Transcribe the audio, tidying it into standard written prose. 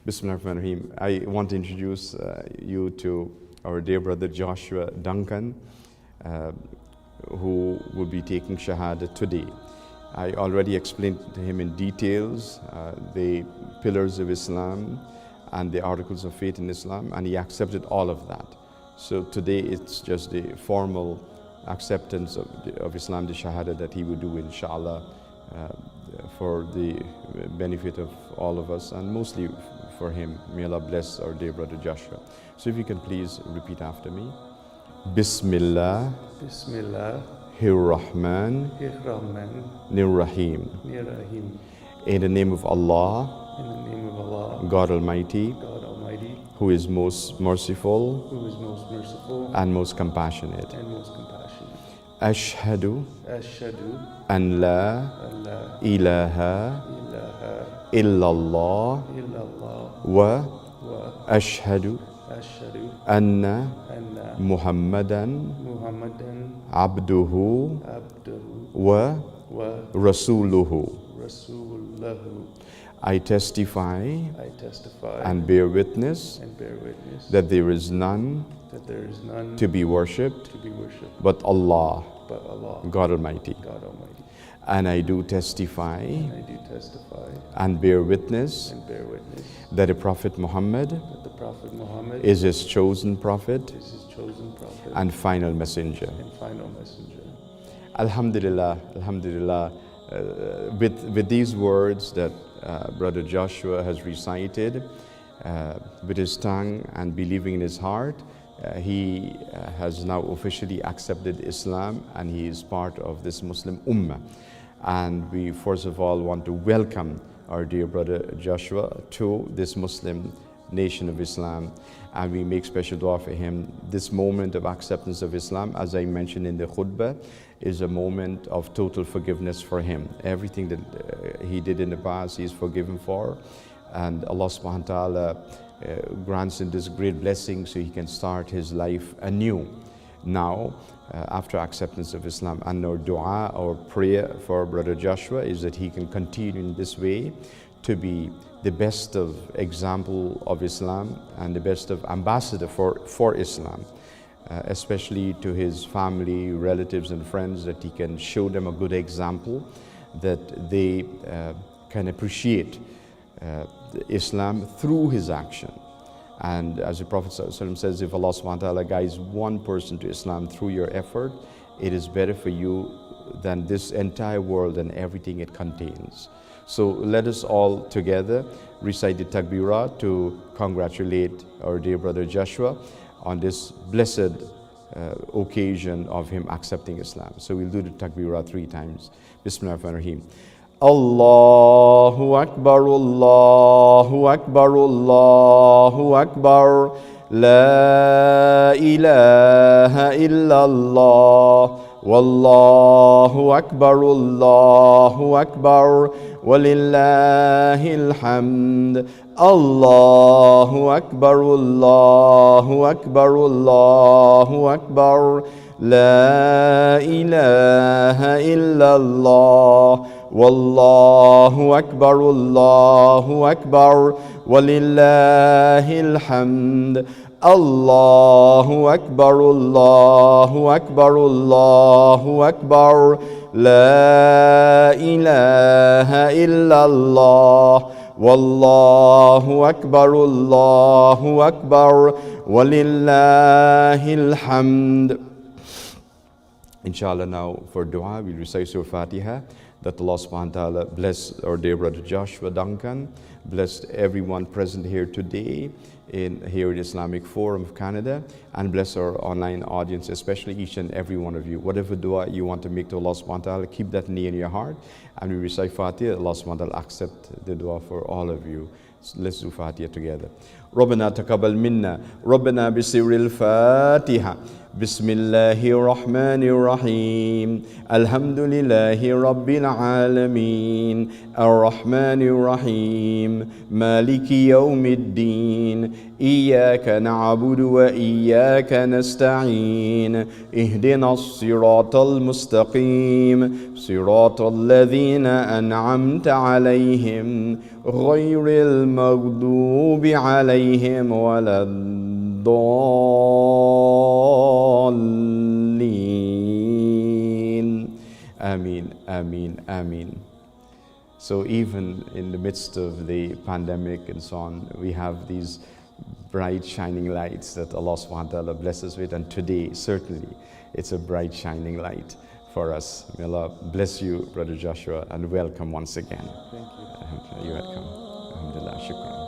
Bismillahirrahmanirrahim. I want to introduce you to our dear brother Joshua Duncan, who will be taking Shahadah today. I already explained to him in details the pillars of Islam and the articles of faith in Islam, and he accepted all of that. So today it's just the formal acceptance of Islam, the Shahadah that he will do, inshallah, for the benefit of all of us and mostly for him. May Allah bless our dear brother Joshua. So if you can please repeat after me. Bismillah. Bismillah. Rahman. Rahim. In the name of Allah. In the name of Allah. God Almighty. God Almighty. Who is most merciful. Who is most merciful. And most compassionate. And most compassionate. Ashhadu. Ashhadu. An la ilaha illallah wa ashhadu anna Muhammadan abduhu wa rasuluhu. I testify and bear witness that there is none to be worshipped but Allah, God Almighty. And I do testify and bear witness that the Prophet Muhammad is his chosen prophet and final messenger. Alhamdulillah, Alhamdulillah. With these words that Brother Joshua has recited with his tongue and believing in his heart, he has now officially accepted Islam and he is part of this Muslim Ummah. And we first of all want to welcome our dear brother Joshua to this Muslim nation of Islam, and we make special dua for him. This moment of acceptance of Islam, as I mentioned in the khutbah, is a moment of total forgiveness for him. Everything that he did in the past, he is forgiven for, and Allah subhanahu wa ta'ala grants him this great blessing so he can start his life anew now after acceptance of Islam. And our dua, our prayer for Brother Joshua is that he can continue in this way to be the best of example of Islam and the best of ambassador for Islam, especially to his family, relatives and friends, that he can show them a good example, that they can appreciate Islam through his action. And as the Prophet ﷺ says, if Allah subhanahu wa ta'ala guides one person to Islam through your effort, it is better for you than this entire world and everything it contains. So let us all together recite the Takbirah to congratulate our dear brother Joshua on this blessed occasion of him accepting Islam. So we'll do the Takbirah 3 times. Bismillahirrahmanirrahim. Allahu Akbar, Allahu Akbar, Allahu Akbar, La ilaha illallah, Wallahu Akbar, Allahu Akbar, Walillahil hamd. Allahu Akbar, Allahu Akbar, Allahu Akbar, La ilaha illallah, Wallahu Akbar, Allahu Akbar, Walillahil hamd. Allahu Akbar, Allahu Akbar, Allahu Akbar, La ilaha illallah, Wallahu Akbar, Allahu Akbar, Walillahil hamd. Inshallah, now for dua, we'll recite Surah Fatiha, that Allah subhanahu wa ta'ala bless our dear brother Joshua Duncan, bless everyone present here today here in Islamic Forum of Canada, and bless our online audience, especially each and every one of you. Whatever dua you want to make to Allah subhanahu wa ta'ala, keep that in your heart, and we recite Fatiha. Allah subhanahu wa ta'ala accept the dua for all of you. So let's do Fatiha together. ربنا تقبل منا ربنا بسر الفاتحة Bismillahir Rahmanir Rahim. Alhamdulillahi Rabbil Alameen. Ar-Rahmanir Rahim. Maliki Yawmiddin. Iyyaka na'budu wa iyyaka nasta'in. Ihdina as-siratal mustaqim. Siratal ladhina an'amta alayhim. Ghayril maghdubi alayhim waladdallin. Ameen, Ameen, Ameen. So even in the midst of the pandemic and so on, we have these bright shining lights that Allah subhanahu wa ta'ala blesses with, and today certainly it's a bright shining light for us. May Allah bless you, Brother Joshua, and welcome once again. Thank you. You're welcome. Alhamdulillah, shukran.